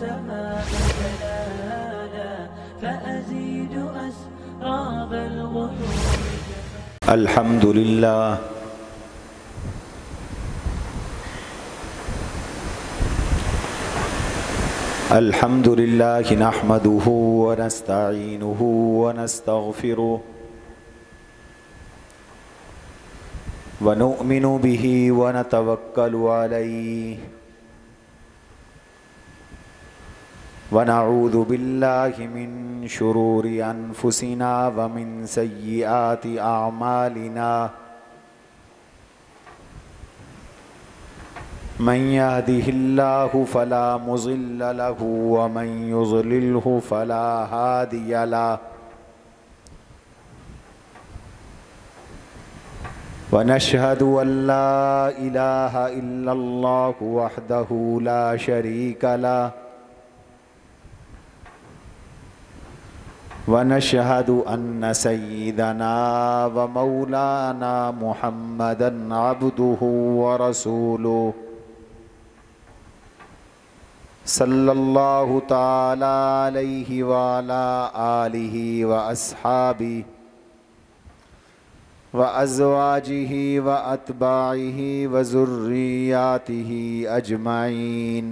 والسماء جلالا فأزيد أسراب الغيوم. الحمد لله الحمد لله نحمده ونستعينه ونستغفره ونؤمن به ونتوكل عليه ونعوذ بالله من شرور أنفسنا ومن سيئات أعمالنا من يهده الله فلا مضل له ومن يضلله فلا هادي له ونشهد أن لا إله إلا الله وحده لا شريك له ونشهد أن سيدنا ومولانا محمدا عبده ورسوله صلى الله تعالى عليه وعلى آله وأصحابه وأزواجه وأتباعه وذرياته أجمعين.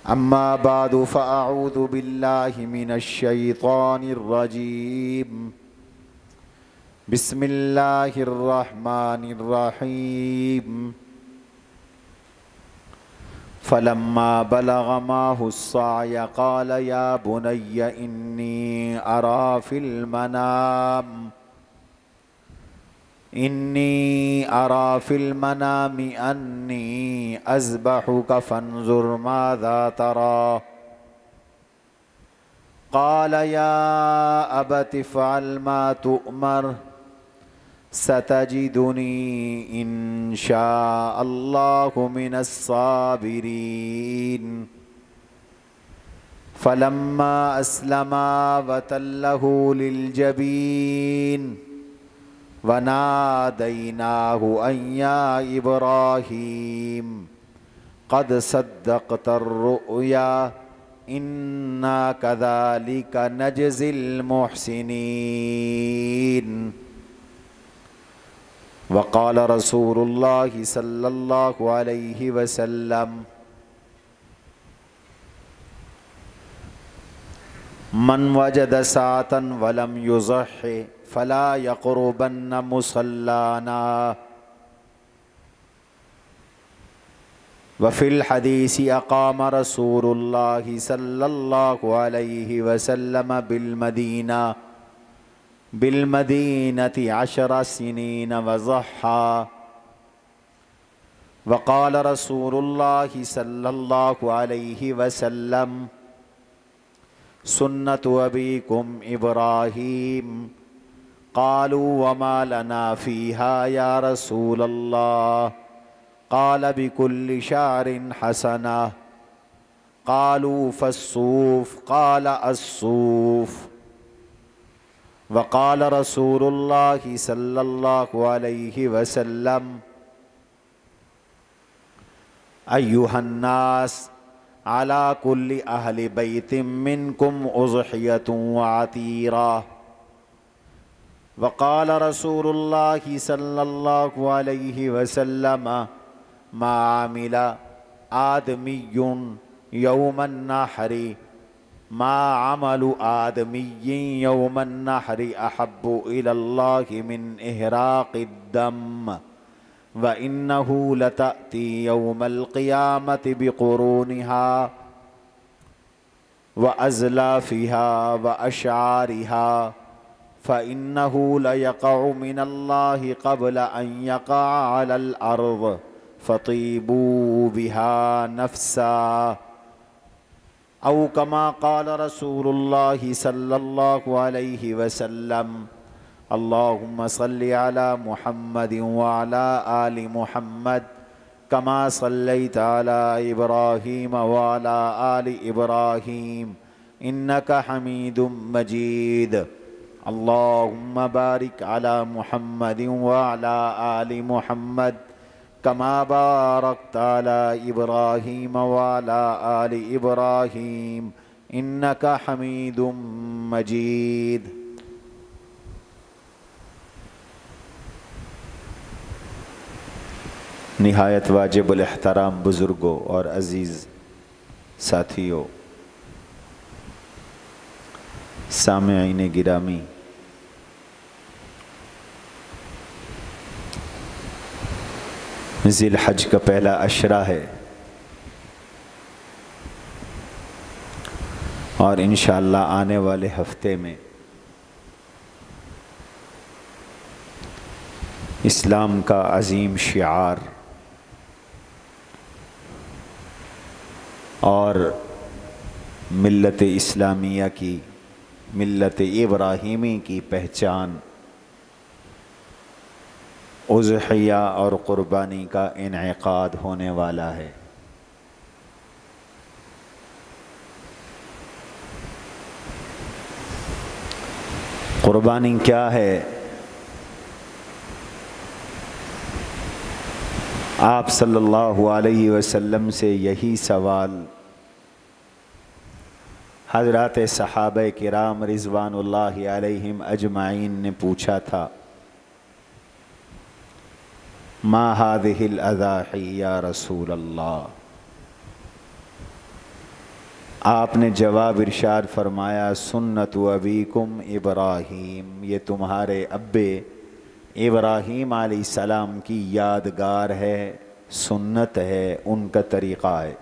أما بعد فأعوذ بالله من الشيطان الرجيم. بسم الله الرحمن الرحيم. فلما بلغ معه السعي قال يا بني إني أرى في المنام أني أذبحك فانظر ماذا ترى. قال يا أبت افعل ما تؤمر ستجدني إن شاء الله من الصابرين. فلما أسلما وتله للجبين وناديناه أن يا إبراهيم قد صدقت الرؤيا إنا كذلك نجزي المحسنين. وقال رسول الله صلى الله عليه وسلم من وجد ساعة ولم يضح فلا يقربن مصلانا. وفي الحديث أقام رسول الله صلى الله عليه وسلم بالمدينة 10 سنين وضحى. وقال رسول الله صلى الله عليه وسلم سنة أبيكم إبراهيم. قالوا وما لنا فيها يا رسول الله؟ قال بكل شعر حسنة. قالوا فالصوف؟ قال الصوف. وقال رسول الله صلى الله عليه وسلم أيها الناس على كل أهل بيت منكم أضحية وعتيرة. وقال رسول الله صلى الله عليه وسلم ما عمل آدمي يوم النحر ما عمل آدمي يوم النحر أحب إلى الله من إهراق الدم وإنه لتأتي يوم القيامة بقرونها وأزلافها وأشعارها فإنه ليقع من الله قبل أن يقع على الأرض فطيبوا بها نفسا. أو كما قال رسول الله صلى الله عليه وسلم اللهم صل على محمد وعلى آل محمد كما صليت على إبراهيم وعلى آل إبراهيم إنك حميد مجيد. اللهم بارك على محمد وعلى آل محمد کما بارکت علی ابراہیم وعلی آل ابراہیم انک حمید مجید۔ نہایت واجب الاحترام بزرگوں اور عزیز ساتھیوں، سامعین گرامی، ذی الحج کا پہلا عشرہ ہے اور انشاءاللہ آنے والے ہفتے میں اسلام کا عظیم شعار اور ملت اسلامیہ کی، ملت ابراہیمی کی پہچان اضحیہ اور قربانی کا انعقاد ہونے والا ہے۔ قربانی کیا ہے؟ آپ صلی اللہ علیہ وسلم سے یہی سوال حضرات صحابہ کرام رضوان اللہ علیہم اجمعین نے پوچھا تھا، ما هذه الاضاحی یا رسول اللہ۔ آپ نے جواب ارشاد فرمایا، سنت ابیکم ابراہیم، یہ تمہارے ابے ابراہیم علیہ السلام کی یادگار ہے، سنت ہے، ان کا طریقہ ہے۔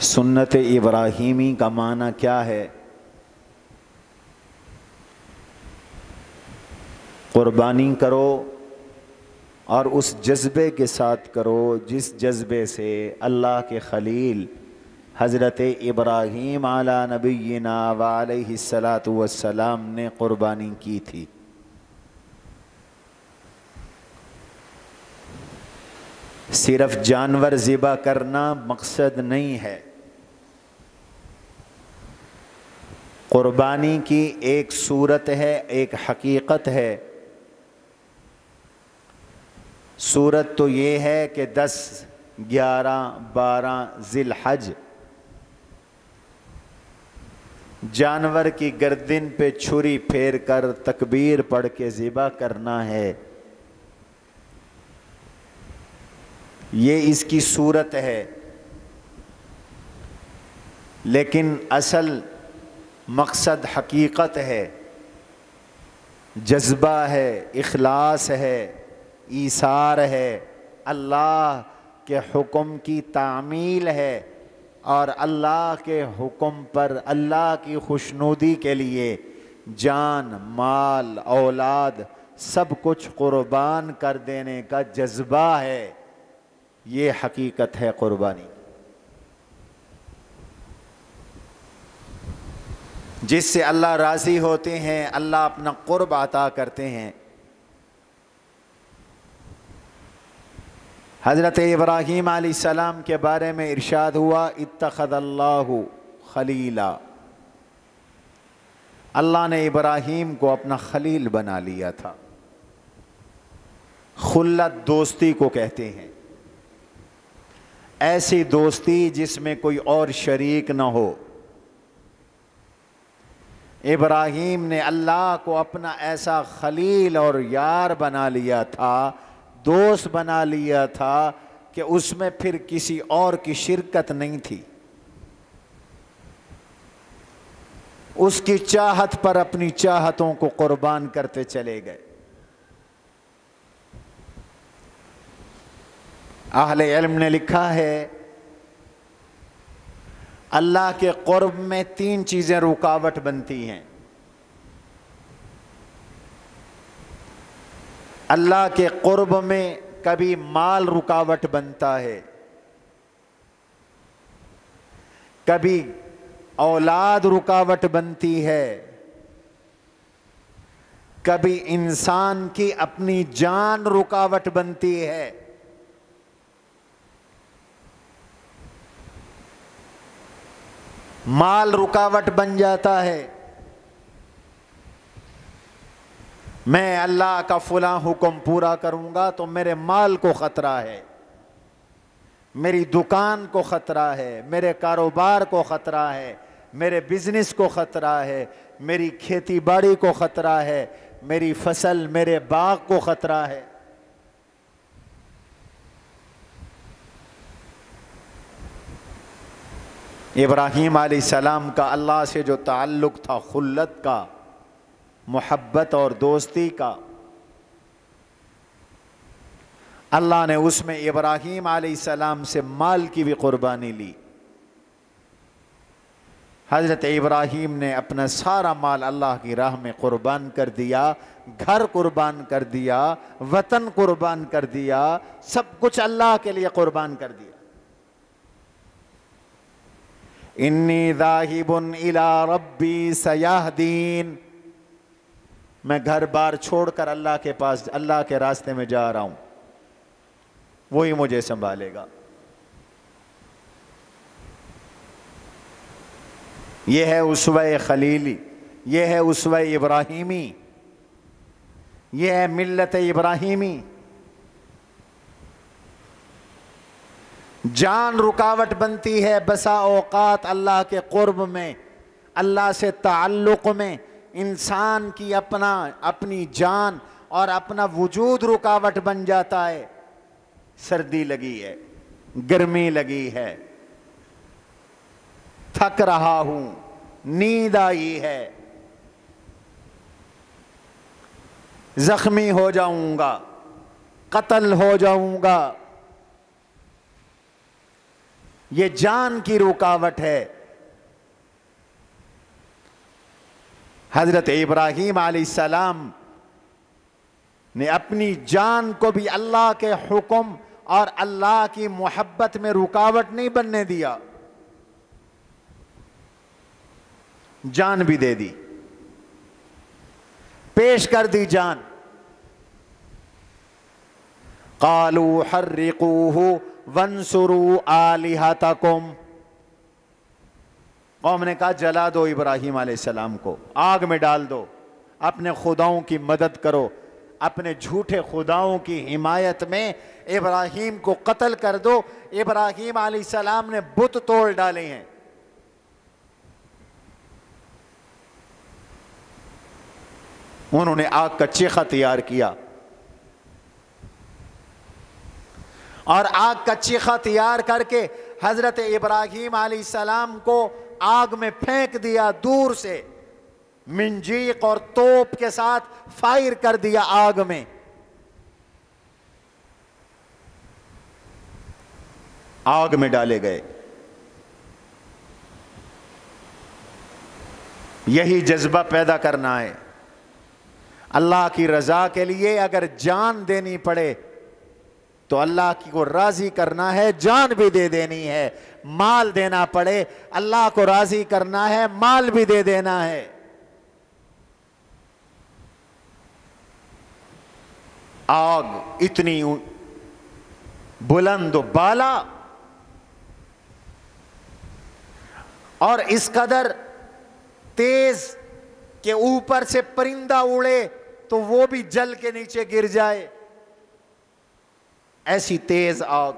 سنت ابراہیمی کا معنی کیا ہے؟ قربانی کرو اور اس جذبے کے ساتھ کرو جس جذبے سے اللہ کے خلیل حضرت ابراہیم علی نبینا وعلیہ الصلاۃ والسلام نے قربانی کی تھی۔ صرف جانور ذبح کرنا مقصد نہیں ہے، قربانی کی ایک صورت ہے، ایک حقیقت ہے۔ صورت تو یہ ہے کہ 10، 11، 12 ذی الحج جانور کی گردن پہ چھری پھیر کر تکبیر پڑھ کے ذبح کرنا ہے، یہ اس کی صورت ہے۔ لیکن اصل مقصد حقیقت ہے، جذبہ ہے، اخلاص ہے، ایثار ہے، اللہ کے حکم کی تعمیل ہے، اور اللہ کے حکم پر اللہ کی خوشنودی کے لیے جان، مال، اولاد سب کچھ قربان کر دینے کا جذبہ ہے۔ یہ حقیقت ہے قربانی، جس سے اللہ راضی ہوتے ہیں، اللہ اپنا قرب عطا کرتے ہیں۔ حضرت ابراہیم علیہ السلام کے بارے میں ارشاد ہوا، اتخذ اللہ خلیلا، اللہ نے ابراہیم کو اپنا خلیل بنا لیا تھا۔ خلت دوستی کو کہتے ہیں، ایسی دوستی جس میں کوئی اور شریک نہ ہو۔ ابراہیم نے اللہ کو اپنا ایسا خلیل اور یار بنا لیا تھا، دوست بنا لیا تھا کہ اس میں پھر کسی اور کی شرکت نہیں تھی۔ اس کی چاہت پر اپنی چاہتوں کو قربان کرتے چلے گئے۔ اہل علم نے لکھا ہے، اللہ کے قرب میں 3 چیزیں رکاوٹ بنتی ہیں۔ اللہ کے قرب میں کبھی مال رکاوٹ بنتا ہے، کبھی اولاد رکاوٹ بنتی ہے، کبھی انسان کی اپنی جان رکاوٹ بنتی ہے۔ مال رکاوٹ بن جاتا ہے، میں اللہ کا فلاں حکم پورا کروں گا تو میرے مال کو خطرہ ہے، میری دکان کو خطرہ ہے، میرے کاروبار کو خطرہ ہے، میرے بزنس کو خطرہ ہے، میری کھیتی باڑی کو خطرہ ہے، میری فصل، میرے باغ کو خطرہ ہے۔ ابراہیم علیہ السلام کا اللہ سے جو تعلق تھا، خلت کا، محبت اور دوستی کا، اللہ نے اس میں ابراہیم علیہ السلام سے مال کی بھی قربانی لی۔ حضرت ابراہیم نے اپنا سارا مال اللہ کی راہ میں قربان کر دیا، گھر قربان کر دیا، وطن قربان کر دیا، سب کچھ اللہ کے لیے قربان کر دیا۔ انی ذاہب الی ربی سیہدین، میں گھر بار چھوڑ کر اللہ کے پاس، اللہ کے راستے میں جا رہا ہوں، وہی مجھے سنبھالے گا۔ یہ ہے اسوہ خلیلی، یہ ہے اسوہ ابراہیمی، یہ ہے ملت ابراہیمی۔ جان رکاوٹ بنتی ہے بسا اوقات اللہ کے قرب میں، اللہ سے تعلق میں، انسان کی اپنی جان اور اپنا وجود رکاوٹ بن جاتا ہے۔ سردی لگی ہے، گرمی لگی ہے، تھک رہا ہوں، نیند آئی ہے، زخمی ہو جاؤں گا، قتل ہو جاؤں گا، یہ جان کی رکاوٹ ہے۔ حضرت ابراہیم علیہ السلام نے اپنی جان کو بھی اللہ کے حکم اور اللہ کی محبت میں رکاوٹ نہیں بننے دیا، جان بھی دے دی، پیش کر دی جان۔ قالوا حرقوه وانصروا آلہتکم، قوم نے کہا جلا دو ابراہیم علیہ السلام کو، آگ میں ڈال دو، اپنے خداؤں کی مدد کرو، اپنے جھوٹے خداؤں کی حمایت میں ابراہیم کو قتل کر دو۔ ابراہیم علیہ السلام نے بت توڑ ڈالے ہیں۔ انہوں نے آگ کا چیخا تیار کیا اور آگ کا چیخا تیار کر کے حضرت ابراہیم علیہ السلام کو آگ میں پھینک دیا، دور سے منجیق اور توپ کے ساتھ فائر کر دیا آگ میں۔ آگ میں ڈالے گئے۔ یہی جذبہ پیدا کرنا ہے۔ اللہ کی رضا کے لیے اگر جان دینی پڑے تو اللہ کو راضی کرنا ہے، جان بھی دے دینی ہے۔ مال دینا پڑے، اللہ کو راضی کرنا ہے، مال بھی دے دینا ہے۔ آگ اتنی بلند و بالا اور اس قدر تیز کہ اوپر سے پرندہ اڑے تو وہ بھی جل کے نیچے گر جائے، ایسی تیز آگ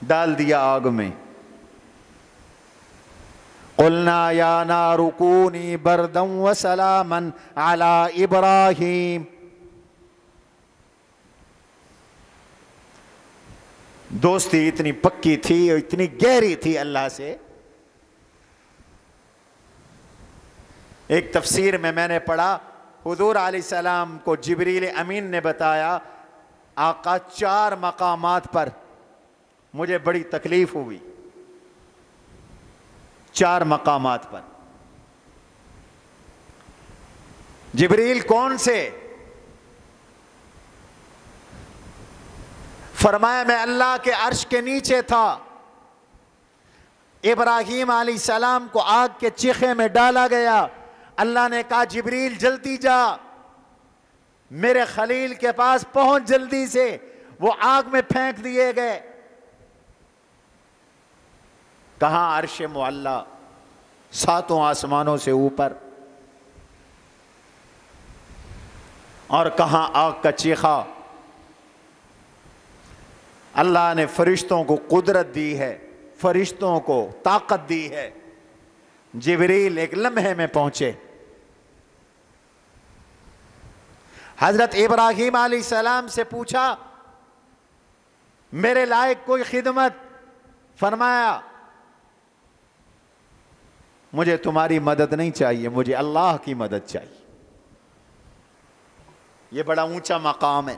ڈال دیا آگ میں۔ قلنا یا نار کونی بردا وسلاما علی ابراہیم، دوستی اتنی پکی تھی اور اتنی گہری تھی اللہ سے۔ ایک تفسیر میں نے پڑھا، حضور علیہ السلام کو جبریل امین نے بتایا، آقا 4 مقامات پر مجھے بڑی تکلیف ہوئی، 4 مقامات پر۔ جبریل کون سے؟ فرمایا میں اللہ کے عرش کے نیچے تھا، ابراہیم علیہ السلام کو آگ کے چیخے میں ڈالا گیا، اللہ نے کہا جبریل جلدی جا، میرے خلیل کے پاس پہنچ جلدی سے، وہ آگ میں پھینک دیے گئے۔ کہاں؟ عرش معلی، 7 آسمانوں سے اوپر۔ اور کہاں آگ کا چیخا۔ اللہ نے فرشتوں کو قدرت دی ہے، فرشتوں کو طاقت دی ہے، جبریل ایک لمحے میں پہنچے۔ حضرت ابراہیم علیہ السلام سے پوچھا میرے لائق کوئی خدمت؟ فرمایا مجھے تمہاری مدد نہیں چاہیے، مجھے اللہ کی مدد چاہیے۔ یہ بڑا اونچا مقام ہے۔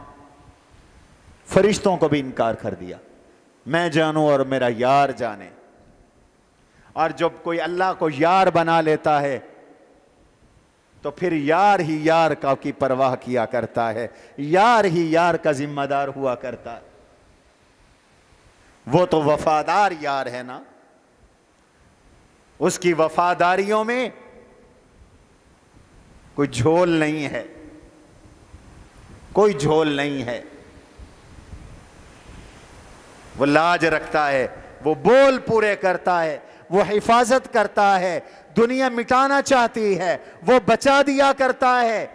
فرشتوں کو بھی انکار کر دیا، میں جانوں اور میرا یار جانے۔ اور جب کوئی اللہ کو یار بنا لیتا ہے تو پھر یار ہی یار کی پرواہ کیا کرتا ہے، یار ہی یار کا ذمہ دار ہوا کرتا ہے۔ وہ تو وفادار یار ہے نا، اس کی وفاداریوں میں کوئی جھول نہیں ہے، کوئی جھول نہیں ہے۔ وہ لاج رکھتا ہے، وہ بول پورے کرتا ہے، وہ حفاظت کرتا ہے۔ دنیا مٹانا چاہتی ہے، وہ بچا دیا کرتا ہے۔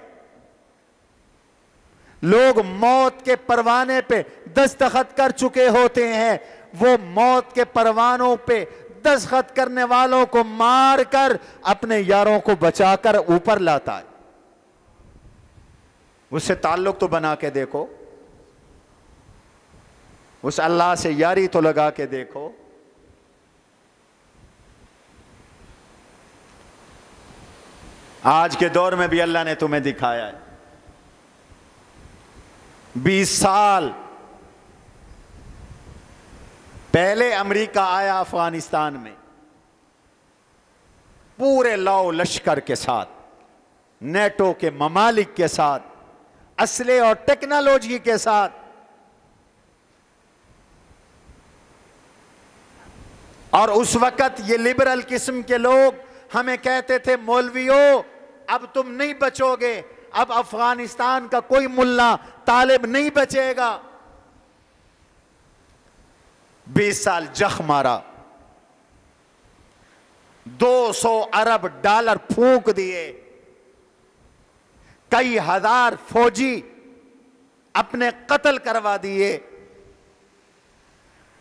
لوگ موت کے پروانے پہ دستخط کر چکے ہوتے ہیں، وہ موت کے پروانوں پہ دستخط کرنے والوں کو مار کر اپنے یاروں کو بچا کر اوپر لاتا ہے۔ اس سے تعلق تو بنا کے دیکھو، اس اللہ سے یاری تو لگا کے دیکھو۔ آج کے دور میں بھی اللہ نے تمہیں دکھایا ہے۔ 20 سال پہلے امریکہ آیا افغانستان میں پورے لو لشکر کے ساتھ، نیٹو کے ممالک کے ساتھ، اسلحے اور ٹیکنالوجی کے ساتھ، اور اس وقت یہ لبرل قسم کے لوگ ہمیں کہتے تھے مولویوں اب تم نہیں بچو گے، اب افغانستان کا کوئی ملا طالب نہیں بچے گا۔ 20 سال جخ مارا، 200 ارب ڈالر پھونک دیے، کئی ہزار فوجی اپنے قتل کروا دیے،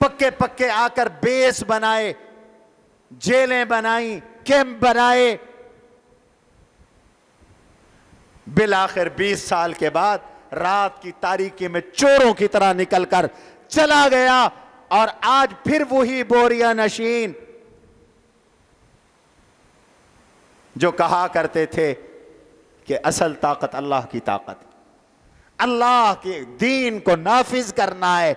پکے پکے آ کر بیس بنائے، جیلیں بنائیں، کیمپ بنائے۔ بالآخر 20 سال کے بعد رات کی تاریکی میں چوروں کی طرح نکل کر چلا گیا، اور آج پھر وہی بوریا نشین جو کہا کرتے تھے کہ اصل طاقت اللہ کی طاقت، اللہ کے دین کو نافذ کرنا ہے،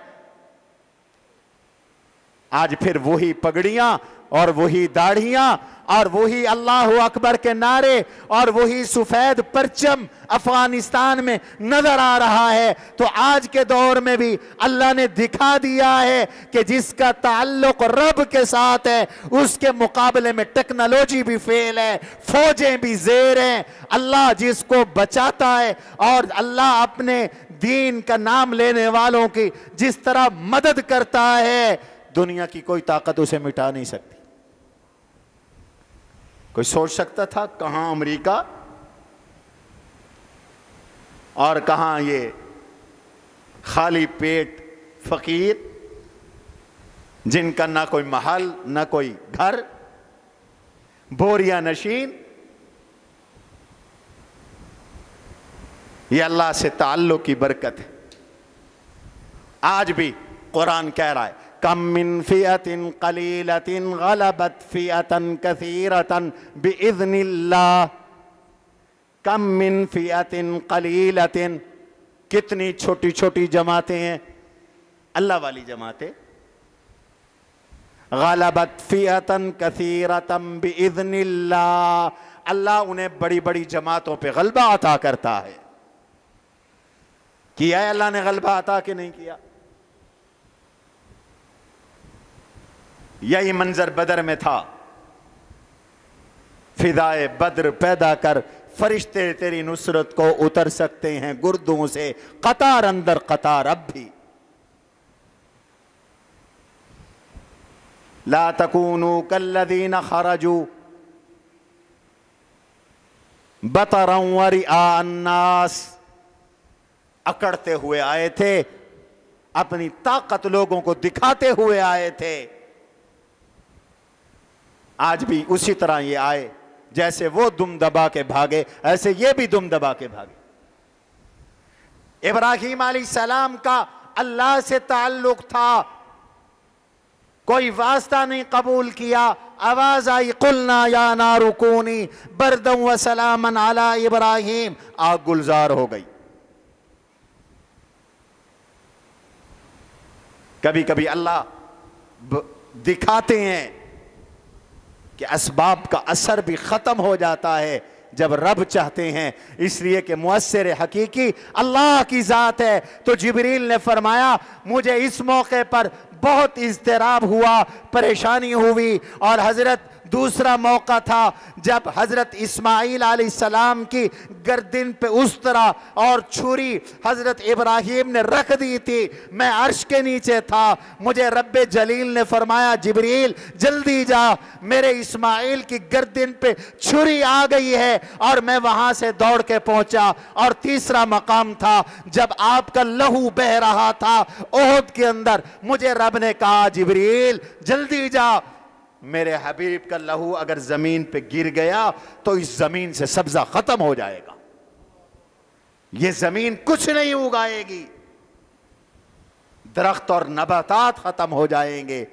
آج پھر وہی پگڑیاں اور وہی داڑھیاں اور وہی اللہ اکبر کے نعرے اور وہی سفید پرچم افغانستان میں نظر آ رہا ہے۔ تو آج کے دور میں بھی اللہ نے دکھا دیا ہے کہ جس کا تعلق رب کے ساتھ ہے اس کے مقابلے میں ٹیکنالوجی بھی فیل ہے، فوجیں بھی زیر ہیں۔ اللہ جس کو بچاتا ہے اور اللہ اپنے دین کا نام لینے والوں کی جس طرح مدد کرتا ہے، دنیا کی کوئی طاقت اسے مٹا نہیں سکتی۔ کوئی سوچ سکتا تھا کہاں امریکہ اور کہاں یہ خالی پیٹ فقیر جن کا نہ کوئی محل نہ کوئی گھر، بوریا نشین، یہ اللہ سے تعلق کی برکت ہے۔ آج بھی قرآن کہہ رہا ہے کم من فئۃ قلیلۃ غلبت فئۃ کثیرۃ بإذن اللہ، کم من فئۃ قلیلۃ، کتنی چھوٹی چھوٹی جماعتیں ہیں، اللہ والی جماعتیں، غلبت فئۃ کثیرۃ بإذن اللہ، اللہ انہیں بڑی بڑی جماعتوں پہ غلبہ عطا کرتا ہے۔ کیا ہے اللہ نے غلبہ عطا کہ نہیں کیا؟ یہی منظر بدر میں تھا، فدائے بدر پیدا کر، فرشتے تیری نصرت کو اتر سکتے ہیں گردوں سے قطار اندر قطار اب بھی۔ لا تکونوا کالذین خرجوا بطرا ورئاء الناس، اکڑتے ہوئے آئے تھے، اپنی طاقت لوگوں کو دکھاتے ہوئے آئے تھے۔ آج بھی اسی طرح یہ آئے، جیسے وہ دم دبا کے بھاگے ایسے یہ بھی دم دبا کے بھاگے۔ ابراہیم علیہ السلام کا اللہ سے تعلق تھا، کوئی واسطہ نہیں قبول کیا، آواز آئی قلنا یا نار کونی بردا و سلاما علی ابراہیم، آگ گلزار ہو گئی۔ کبھی کبھی اللہ دکھاتے ہیں کہ اسباب کا اثر بھی ختم ہو جاتا ہے جب رب چاہتے ہیں، اس لیے کہ مؤثر حقیقی اللہ کی ذات ہے۔ تو جبریل نے فرمایا مجھے اس موقع پر بہت اضطراب ہوا، پریشانی ہوئی، اور حضرت دوسرا موقع تھا جب حضرت اسماعیل علیہ السلام کی گردن پہ استرا اور چھری حضرت ابراہیم نے رکھ دی تھی، میں عرش کے نیچے تھا، مجھے رب جلیل نے فرمایا جبریل جلدی جا، میرے اسماعیل کی گردن پہ چھری آ گئی ہے، اور میں وہاں سے دوڑ کے پہنچا۔ اور تیسرا مقام تھا جب آپ کا لہو بہ رہا تھا احد کے اندر، مجھے رب نے کہا جبریل جلدی جا، میرے حبیب کا لہو اگر زمین پہ گر گیا تو اس زمین سے سبزہ ختم ہو جائے گا، یہ زمین کچھ نہیں اگائے گی، درخت اور نباتات ختم ہو جائیں گے۔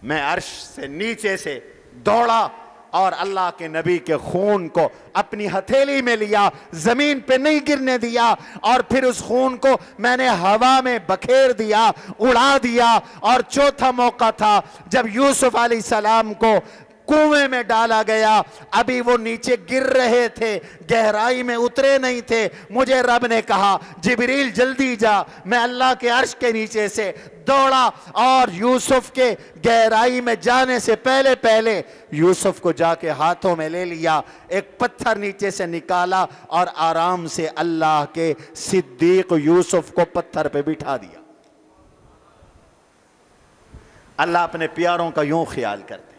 میں عرش سے نیچے سے دوڑا اور اللہ کے نبی کے خون کو اپنی ہتھیلی میں لیا، زمین پہ نہیں گرنے دیا، اور پھر اس خون کو میں نے ہوا میں بکھیر دیا، اڑا دیا۔ اور چوتھا موقع تھا جب یوسف علیہ السلام کو کنویں میں ڈالا گیا، ابھی وہ نیچے گر رہے تھے، گہرائی میں اترے نہیں تھے، مجھے رب نے کہا جبریل جلدی جا، میں اللہ کے عرش کے نیچے سے دوڑا اور یوسف کے گہرائی میں جانے سے پہلے پہلے یوسف کو جا کے ہاتھوں میں لے لیا، ایک پتھر نیچے سے نکالا اور آرام سے اللہ کے صدیق یوسف کو پتھر پہ بٹھا دیا۔ اللہ اپنے پیاروں کا یوں خیال کرتے،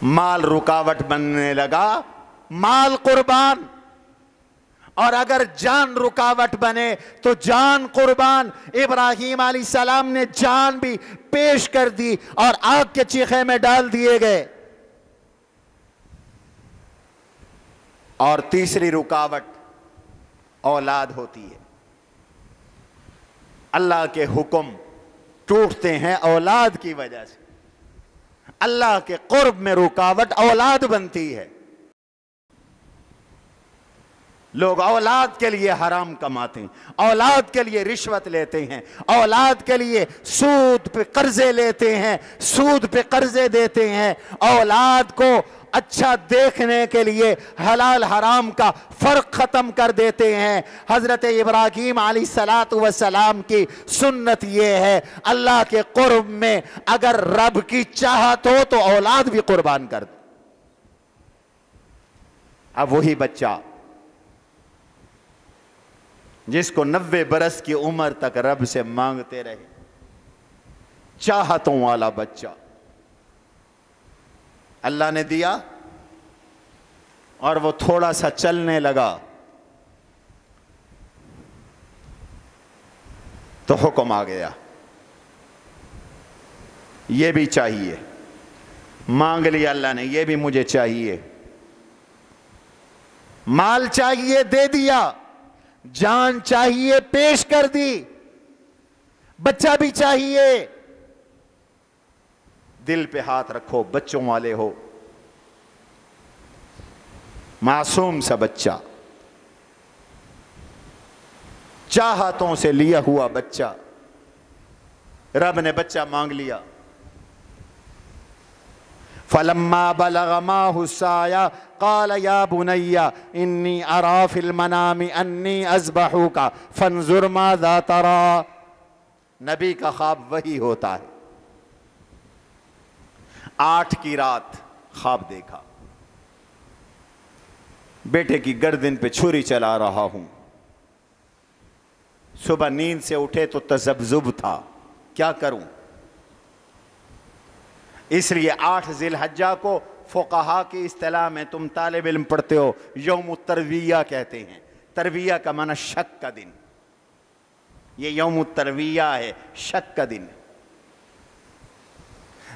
مال رکاوٹ بننے لگا، مال قربان، اور اگر جان رکاوٹ بنے تو جان قربان۔ ابراہیم علیہ السلام نے جان بھی پیش کر دی اور آگ کے چیخے میں ڈال دیے گئے۔ اور تیسری رکاوٹ اولاد ہوتی ہے، اللہ کے حکم ٹوٹتے ہیں اولاد کی وجہ سے، اللہ کے قرب میں رکاوٹ اولاد بنتی ہے۔ لوگ اولاد کے لیے حرام کماتے ہیں، اولاد کے لیے رشوت لیتے ہیں، اولاد کے لیے سود پہ قرضے لیتے ہیں، سود پہ قرضے دیتے ہیں، اولاد کو اچھا دیکھنے کے لیے حلال حرام کا فرق ختم کر دیتے ہیں۔ حضرت ابراہیم علیہ السلام کی سنت یہ ہے، اللہ کے قرب میں اگر رب کی چاہت ہو تو اولاد بھی قربان کر دو۔ اب وہی بچہ جس کو 90 برس کی عمر تک رب سے مانگتے رہے، چاہتوں والا بچہ اللہ نے دیا، اور وہ تھوڑا سا چلنے لگا تو حکم آ گیا یہ بھی چاہیے، مانگ لیا اللہ نے، یہ بھی مجھے چاہیے، مال چاہیے دے دیا، جان چاہیے پیش کر دی، بچہ بھی چاہیے۔ دل پہ ہاتھ رکھو، بچوں والے ہو، معصوم سا بچہ، چاہتوں سے لیا ہوا بچہ، رب نے بچہ مانگ لیا۔ فَلَمَّا بَلَغَ مَعَهُ السَّعْيَ قَالَ يَا بُنَيَّ إِنِّي أَرَىٰ فِي الْمَنَامِ أَنِّي أَذْبَحُكَ فَانْظُرْ مَاذَا تَرَىٰ۔ نبی کا خواب وہی ہوتا ہے۔ 8 کی رات خواب دیکھا، بیٹے کی گردن پہ چھری چلا رہا ہوں، صبح نیند سے اٹھے تو تذبذب تھا، کیا کروں؟ اس لیے 8 ذی الحجہ کو فقہا کی اصطلاح میں تم طالب علم پڑھتے ہو یوم الترویہ کہتے ہیں. ترویہ کا معنی شک کا دن. یہ یوم الترویہ ہے، شک کا دن.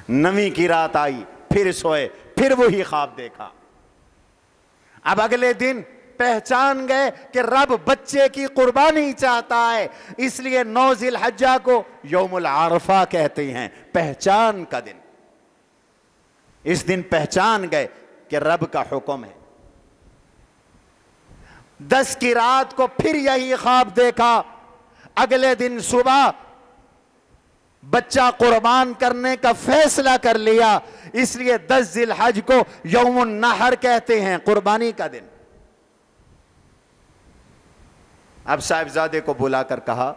نویں کی رات آئی، پھر سوئے، پھر وہی خواب دیکھا. اب اگلے دن پہچان گئے کہ رب بچے کی قربانی چاہتا ہے، اس لیے 9 ذی الحجہ کو یوم العرفہ کہتے ہیں، پہچان کا دن. اس دن پہچان گئے کہ رب کا حکم ہے. 10 کی رات کو پھر یہی خواب دیکھا. اگلے دن صبح بچہ قربان کرنے کا فیصلہ کر لیا، اس لیے 10 ذی الحج کو یوم النحر کہتے ہیں، قربانی کا دن. اب صاحبزادے کو بلا کر کہا،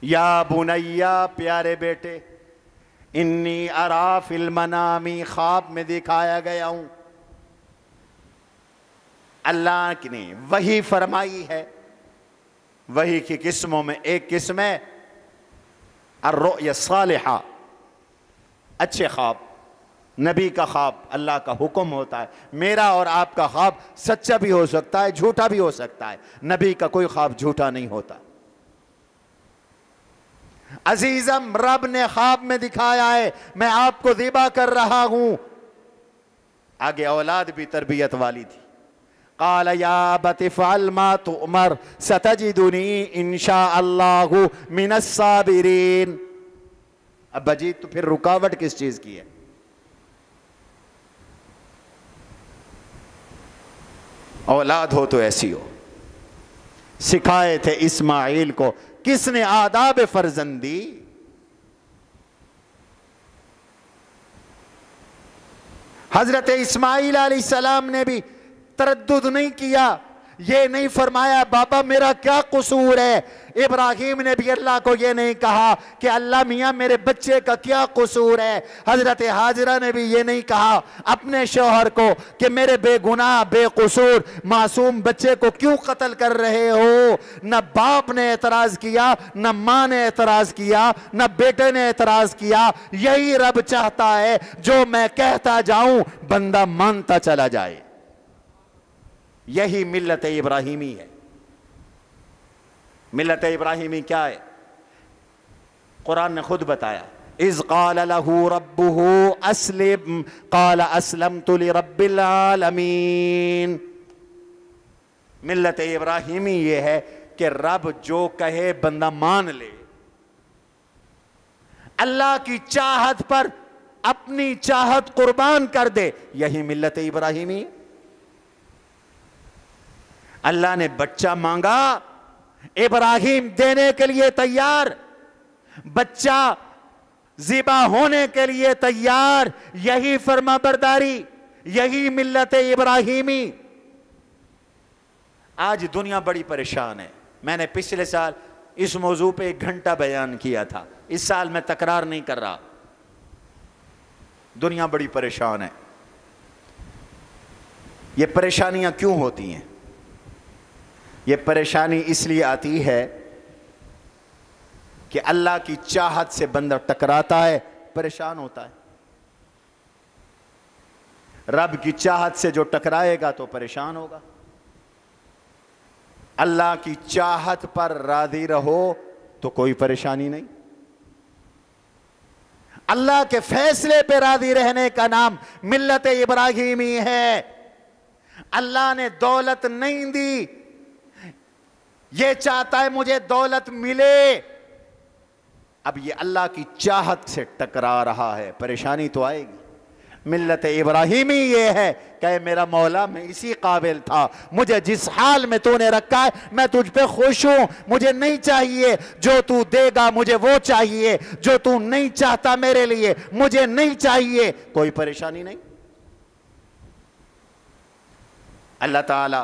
یا بنیا، پیارے بیٹے، انی ارا فی المنامی، خواب میں دکھایا گیا ہوں. اللہ نے وحی فرمائی ہے. وحی کی قسموں میں ایک قسم ہے الرؤیا الصالحہ، اچھے خواب. نبی کا خواب اللہ کا حکم ہوتا ہے. میرا اور آپ کا خواب سچا بھی ہو سکتا ہے، جھوٹا بھی ہو سکتا ہے. نبی کا کوئی خواب جھوٹا نہیں ہوتا. عزیزم، رب نے خواب میں دکھایا ہے میں آپ کو ذبح کر رہا ہوں. آگے اولاد بھی تربیت والی تھی. قال یا ابت افعل ما تؤمر ستجدنی انشاء اللہ من الصابرین. ابا جی تو پھر رکاوٹ کس چیز کی ہے؟ اولاد ہو تو ایسی ہو. سکھائے تھے اسماعیل کو کس نے آداب فرزندی. حضرت اسماعیل علیہ السلام نے بھی تردد نہیں کیا، یہ نہیں فرمایا بابا میرا کیا قصور ہے. ابراہیم نے بھی اللہ کو یہ نہیں کہا کہ اللہ میاں میرے بچے کا کیا قصور ہے. حضرت حاجرہ نے بھی یہ نہیں کہا اپنے شوہر کو کہ میرے بے گناہ بے قصور معصوم بچے کو کیوں قتل کر رہے ہو. نہ باپ نے اعتراض کیا، نہ ماں نے اعتراض کیا، نہ بیٹے نے اعتراض کیا. یہی رب چاہتا ہے جو میں کہتا جاؤں بندہ مانتا چلا جائے. یہی ملت ابراہیمی ہے. ملت ابراہیمی کیا ہے؟ قرآن نے خود بتایا. اذ قال له ربه اسلم قال اسلمت لرب العالمین. ملت ابراہیمی یہ ہے کہ رب جو کہے بندہ مان لے. اللہ کی چاہت پر اپنی چاہت قربان کر دے. یہی ملت ابراہیمی. اللہ نے بچہ مانگا، ابراہیم دینے کے لیے تیار، بچہ ذبح ہونے کے لیے تیار. یہی فرما برداری، یہی ملت ابراہیمی. آج دنیا بڑی پریشان ہے. میں نے پچھلے سال اس موضوع پہ 1 گھنٹہ بیان کیا تھا. اس سال میں تکرار نہیں کر رہا. دنیا بڑی پریشان ہے. یہ پریشانیاں کیوں ہوتی ہیں؟ یہ پریشانی اس لیے آتی ہے کہ اللہ کی چاہت سے بندہ ٹکراتا ہے، پریشان ہوتا ہے. رب کی چاہت سے جو ٹکرائے گا تو پریشان ہوگا. اللہ کی چاہت پر راضی رہو تو کوئی پریشانی نہیں. اللہ کے فیصلے پہ راضی رہنے کا نام ملت ابراہیمی ہے. اللہ نے دولت نہیں دی، یہ چاہتا ہے مجھے دولت ملے. اب یہ اللہ کی چاہت سے ٹکرا رہا ہے، پریشانی تو آئے گی. ملت ابراہیمی یہ ہے کہ میرا مولا میں اسی قابل تھا، مجھے جس حال میں تو نے رکھا ہے میں تجھ پہ خوش ہوں. مجھے نہیں چاہیے جو تو دے گا، مجھے وہ چاہیے جو تو نہیں چاہتا میرے لیے مجھے نہیں چاہیے. کوئی پریشانی نہیں. اللہ تعالی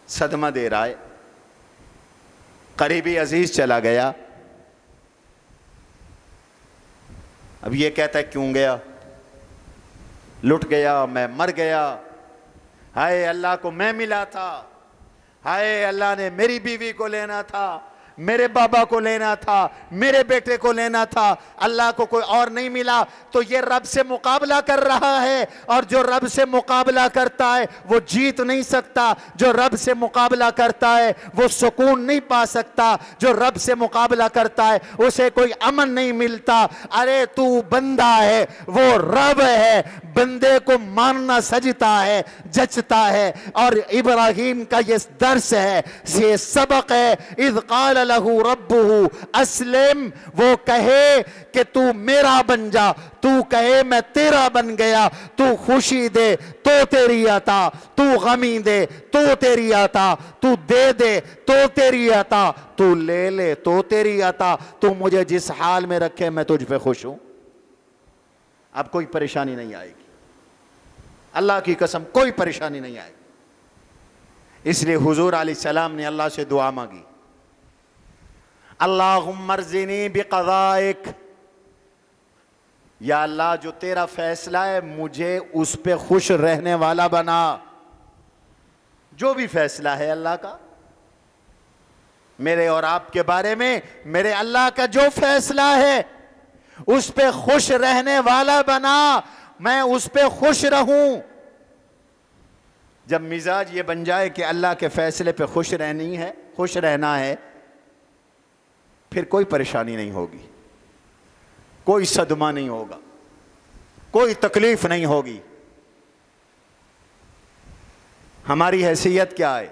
صدمہ دے رہا ہے. قریبی عزیز چلا گیا. اب یہ کہتا ہے کیوں گیا؟ لٹ گیا، میں مر گیا. ہائے اللہ کو میں ملا تھا، ہائے اللہ نے میری بیوی کو لینا تھا، میرے بابا کو لینا تھا، میرے بیٹے کو لینا تھا، اللہ کو کوئی اور نہیں ملا، تو یہ رب سے مقابلہ کر رہا ہے، اور جو رب سے مقابلہ کرتا ہے وہ جیت نہیں سکتا، جو رب سے مقابلہ کرتا ہے وہ سکون نہیں پا سکتا، جو رب سے مقابلہ کرتا ہے اسے کوئی امن نہیں ملتا۔ ارے تو بندہ ہے، وہ رب ہے، بندے کو ماننا سجتا ہے، جچتا ہے، اور ابراہیم کا یہ درس ہے، یہ سبق ہے۔ اذ قال لہ ربہ اسلم، وہ کہے کہ تو میرا بن جا، تو کہے میں تیرا بن گیا، تو خوشی دے تو تیری عطا، تو غمی دے تو تیری عطا، تو دے دے تو تیری عطا، تو لے لے تو تیری عطا، تو مجھے جس حال میں رکھے میں تجھ پہ خوش ہوں، اب کوئی پریشانی نہیں آئے گی، اللہ کی قسم کوئی پریشانی نہیں آئے گی۔ اس لیے حضور علیہ السلام نے اللہ سے دعا مانگی، اللہم ارزنی بقضائک، یا اللہ جو تیرا فیصلہ ہے مجھے اس پہ خوش رہنے والا بنا، جو بھی فیصلہ ہے اللہ کا میرے اور آپ کے بارے میں، میرے اللہ کا جو فیصلہ ہے اس پہ خوش رہنے والا بنا، میں اس پہ خوش رہوں۔ جب مزاج یہ بن جائے کہ اللہ کے فیصلے پہ خوش رہنا ہے، پھر کوئی پریشانی نہیں ہوگی، کوئی صدمہ نہیں ہوگا، کوئی تکلیف نہیں ہوگی۔ ہماری حیثیت کیا ہے؟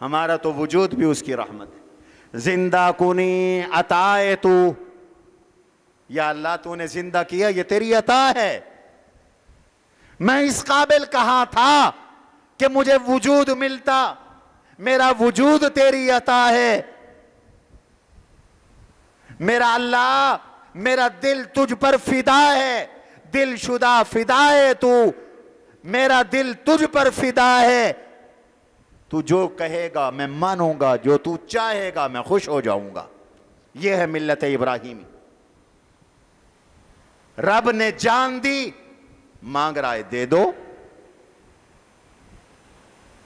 ہمارا تو وجود بھی اس کی رحمت ہے۔ زندہ کنی عطائے تو، یا اللہ تو نے زندہ کیا، یہ تیری عطا ہے، میں اس قابل کہاں تھا کہ مجھے وجود ملتا، میرا وجود تیری عطا ہے۔ میرا اللہ، میرا دل تجھ پر فدا ہے، دل شدہ فدا ہے تو، میرا دل تجھ پر فدا ہے، تو جو کہے گا میں مانوں گا، جو تو چاہے گا میں خوش ہو جاؤں گا۔ یہ ہے ملت ابراہیمی۔ رب نے جان دی، مانگ رہا ہے دے دو،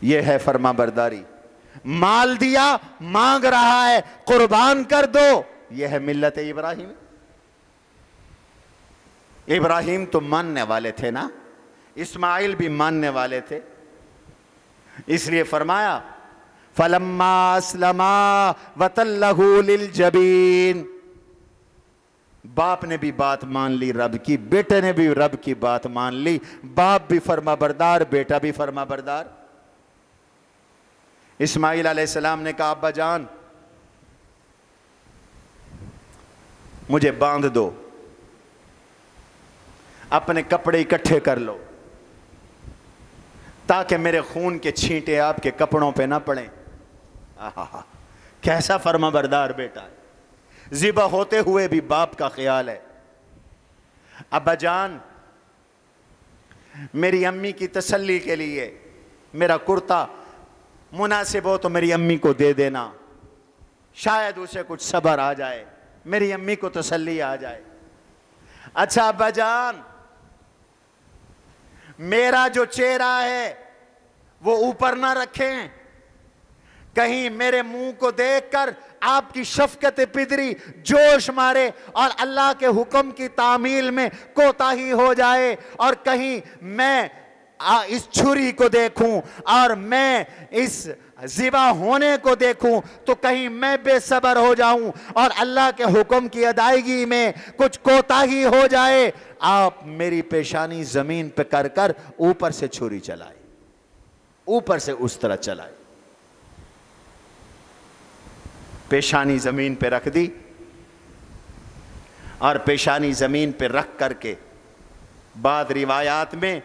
یہ ہے فرما برداری۔ مال دیا، مانگ رہا ہے قربان کر دو، یہ ہے ملت ابراہیم۔ ابراہیم تو ماننے والے تھے نا، اسماعیل بھی ماننے والے تھے، اس لیے فرمایا فَلَمَّا أَسْلَمَا وَتَلَّهُ لِلْجَبِينِ، باپ نے بھی بات مان لی رب کی، بیٹے نے بھی رب کی بات مان لی، باپ بھی فرما بردار، بیٹا بھی فرما بردار۔ اسماعیل علیہ السلام نے کہا ابا جان مجھے باندھ دو، اپنے کپڑے اکٹھے کر لو تاکہ میرے خون کے چھینٹے آپ کے کپڑوں پہ نہ پڑیں۔ کیسا فرما بردار بیٹا ہے، ذبح ہوتے ہوئے بھی باپ کا خیال ہے۔ ابا جان میری امی کی تسلی کے لیے میرا کرتا مناسب ہو تو میری امی کو دے دینا، شاید اسے کچھ صبر آ جائے، میری امی کو تسلی آ جائے۔ اچھا ابا جان میرا جو چہرہ ہے وہ اوپر نہ رکھیں، کہیں میرے منہ کو دیکھ کر آپ کی شفقت پدری جوش مارے اور اللہ کے حکم کی تعمیل میں کوتاہی ہو جائے، اور کہیں میں اس چھری کو دیکھوں اور میں اس ذبح ہونے کو دیکھوں تو کہیں میں بے صبر ہو جاؤں اور اللہ کے حکم کی ادائیگی میں کچھ کوتاہی ہو جائے۔ آپ میری پیشانی زمین پہ کر کر اوپر سے چھری چلائے، اوپر سے اس طرح چلائے، پیشانی زمین پہ رکھ دی، اور پیشانی زمین پہ رکھ کر کے بعض روایات میں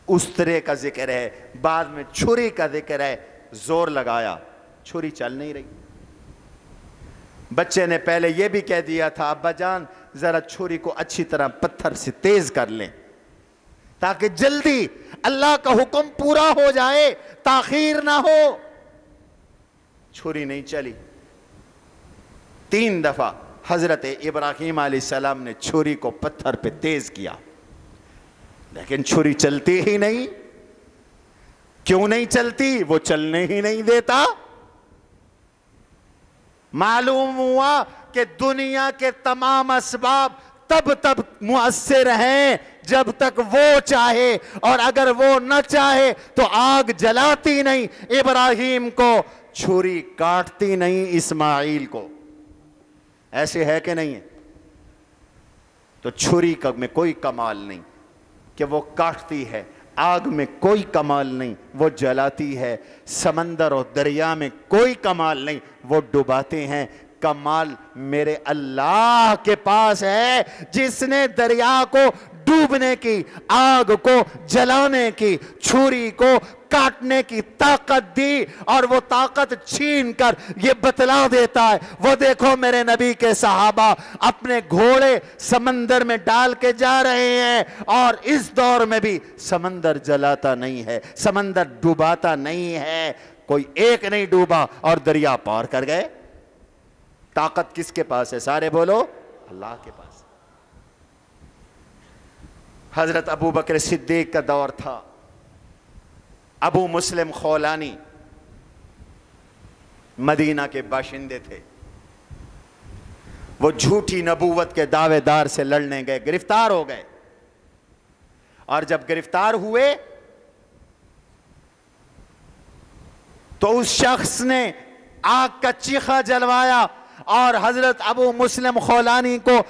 استرے کا ذکر ہے، بعد میں چھری کا ذکر ہے، زور لگایا، چھری چل نہیں رہی۔ بچے نے پہلے یہ بھی کہہ دیا تھا ابا جان ذرا چھری کو اچھی طرح پتھر سے تیز کر لیں تاکہ جلدی اللہ کا حکم پورا ہو جائے، تاخیر نہ ہو۔ چھری نہیں چلی، 3 دفعہ حضرت ابراہیم علیہ السلام نے چھری کو پتھر پہ تیز کیا، لیکن چھری چلتی ہی نہیں۔ کیوں نہیں چلتی؟ وہ چلنے ہی نہیں دیتا۔ معلوم ہوا کہ دنیا کے تمام اسباب تب مؤثر ہیں جب تک وہ چاہے، اور اگر وہ نہ چاہے تو آگ جلاتی نہیں، ابراہیم کو چھری کاٹتی نہیں، اسماعیل کو۔ ایسے ہے کہ نہیں ہے؟ تو چھری میں کوئی کمال نہیں کہ وہ کاٹتی ہے، آگ میں کوئی کمال نہیں وہ جلاتی ہے، سمندر اور دریا میں کوئی کمال نہیں وہ ڈباتے ہیں۔ کمال میرے اللہ کے پاس ہے، جس نے دریا کو ڈوبنے کی، آگ کو جلانے کی، چھری کو کاٹنے کی طاقت دی، اور وہ طاقت چھین کر یہ بتلا دیتا ہے۔ وہ دیکھو میرے نبی کے صحابہ اپنے گھوڑے سمندر میں ڈال کے جا رہے ہیں، اور اس دور میں بھی سمندر جلاتا نہیں ہے، سمندر ڈوباتا نہیں ہے، کوئی ایک نہیں ڈوبا اور دریا پار کر گئے۔ طاقت کس کے پاس ہے؟ سارے بولو، اللہ کے پاس۔ حضرت ابو بکر صدیق کا دور تھا، ابو مسلم خولانی مدینہ کے باشندے تھے، وہ جھوٹی نبوت کے دعوے دار سے لڑنے گئے، گرفتار ہو گئے، اور جب گرفتار ہوئے تو اس شخص نے آگ کا چیخا جلوایا، اور حضرت ابو مسلم خولانی کو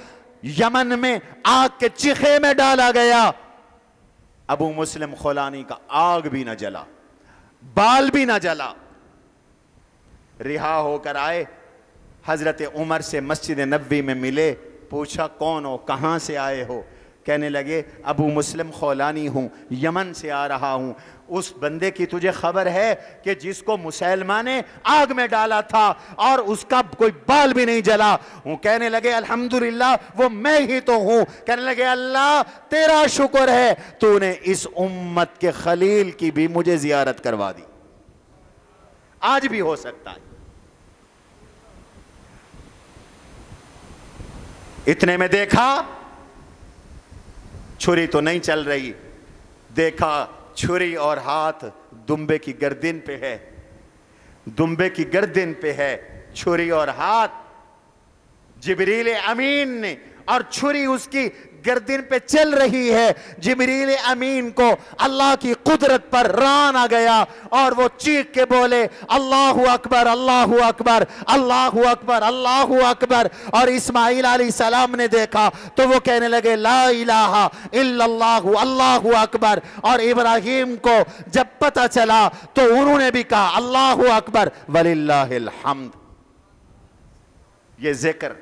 یمن میں آگ کے چیخے میں ڈالا گیا۔ ابو مسلم خولانی کا آگ بھی نہ جلا، بال بھی نہ جلا، رہا ہو کر آئے، حضرت عمر سے مسجد نبوی میں ملے، پوچھا کون ہو، کہاں سے آئے ہو؟ کہنے لگے ابو مسلم خولانی ہوں، یمن سے آ رہا ہوں۔ اس بندے کی تجھے خبر ہے کہ جس کو مسلمہ نے آگ میں ڈالا تھا اور اس کا کوئی بال بھی نہیں جلا؟ کہنے لگے الحمدللہ وہ میں ہی تو ہوں۔ کہنے لگے اللہ تیرا شکر ہے، تو نے اس امت کے خلیل کی بھی مجھے زیارت کروا دی۔ آج بھی ہو سکتا ہے۔ اتنے میں دیکھا چھری تو نہیں چل رہی، دیکھا چھری اور ہاتھ دمبے کی گردن پہ ہے، دمبے کی گردن پہ ہے چھری اور ہاتھ۔ جبریل امین نے، اور چھری اس کی گردن پہ چل رہی ہے، جبریل امین کو اللہ کی قدرت پر ران آ گیا، اور وہ چیخ کے بولے اللہ اکبر اللہ اکبر اللہ اکبر اللہ اکبر۔ اور اسماعیل علیہ السلام نے دیکھا تو وہ کہنے لگے لا الہ الا اللہ اللہ اکبر۔ اور ابراہیم کو جب پتہ چلا تو انہوں نے بھی کہا اللہ اکبر وللہ الحمد۔ یہ ذکر،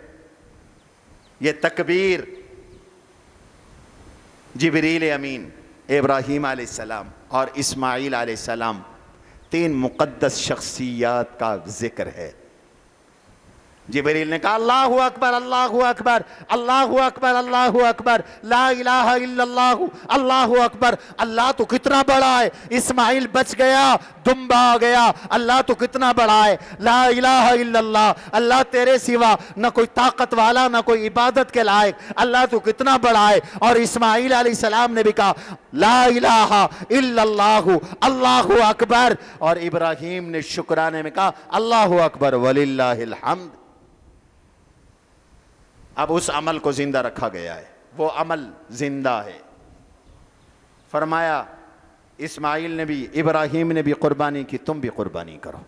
یہ تکبیر، جبریل امین، ابراہیم علیہ السلام اور اسماعیل علیہ السلام، تین مقدس شخصیات کا ذکر ہے۔ جبریل نے کہا اللہ اکبر اللہ اکبر اللہ اکبر اللہ اکبر لا الہ الا اللہ اللہ اکبر۔ اللہ تو کتنا بڑا ہے، اسماعیل بچ گیا، دمبا آ گیا، اللہ تو کتنا بڑا ہے، لا الہ الا اللہ، اللہ تیرے سوا نہ کوئی طاقت والا نہ کوئی عبادت کے لائق، اللہ تو کتنا بڑا ہے۔ اور اسماعیل علیہ السلام نے بھی کہا لا الہ الا اللہ اللہ اکبر، اور ابراہیم نے شکرانے میں کہا اللہ اکبر وللہ الحمد۔ اب اس عمل کو زندہ رکھا گیا ہے، وہ عمل زندہ ہے۔ فرمایا اسماعیل نے بھی ابراہیم نے بھی قربانی کی، تم بھی قربانی کرو،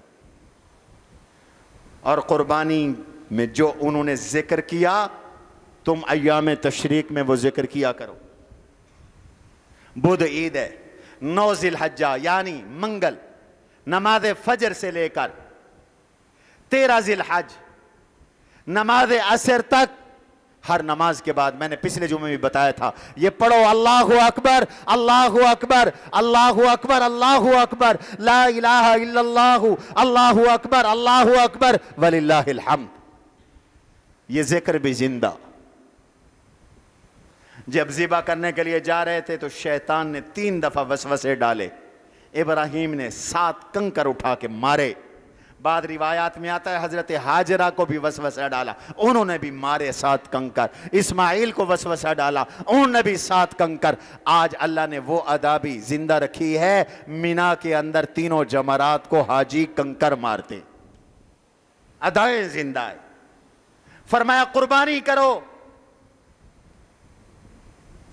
اور قربانی میں جو انہوں نے ذکر کیا تم ایام تشریق میں وہ ذکر کیا کرو۔ بدھ عید ہے، 9 ذی الحجہ یعنی منگل، نماز فجر سے لے کر 13 ذی الحج نماز عصر تک، ہر نماز کے بعد میں نے پچھلے جمعے میں بتایا تھا یہ پڑھو اللہ اکبر اللہ اکبر اللہ اکبر اللہ اکبر لا الہ الا اللہ اللہ اکبر اللہ اکبر وللہ الحمد۔ یہ ذکر بھی زندہ۔ جب ذبح کرنے کے لیے جا رہے تھے تو شیطان نے 3 دفعہ وسوسے ڈالے، ابراہیم نے 7 کنکر اٹھا کے مارے۔ بعد روایات میں آتا ہے حضرت ہاجرہ کو بھی وسوسہ ڈالا، انہوں نے بھی مارے 7 کنکر۔ اسماعیل کو وسوسہ ڈالا، انہوں نے بھی 7 کنکر۔ آج اللہ نے وہ ادا بھی زندہ رکھی ہے، مینا کے اندر تینوں جمرات کو حاجی کنکر مارتے۔ ادائیں زندہ ہے. فرمایا قربانی کرو.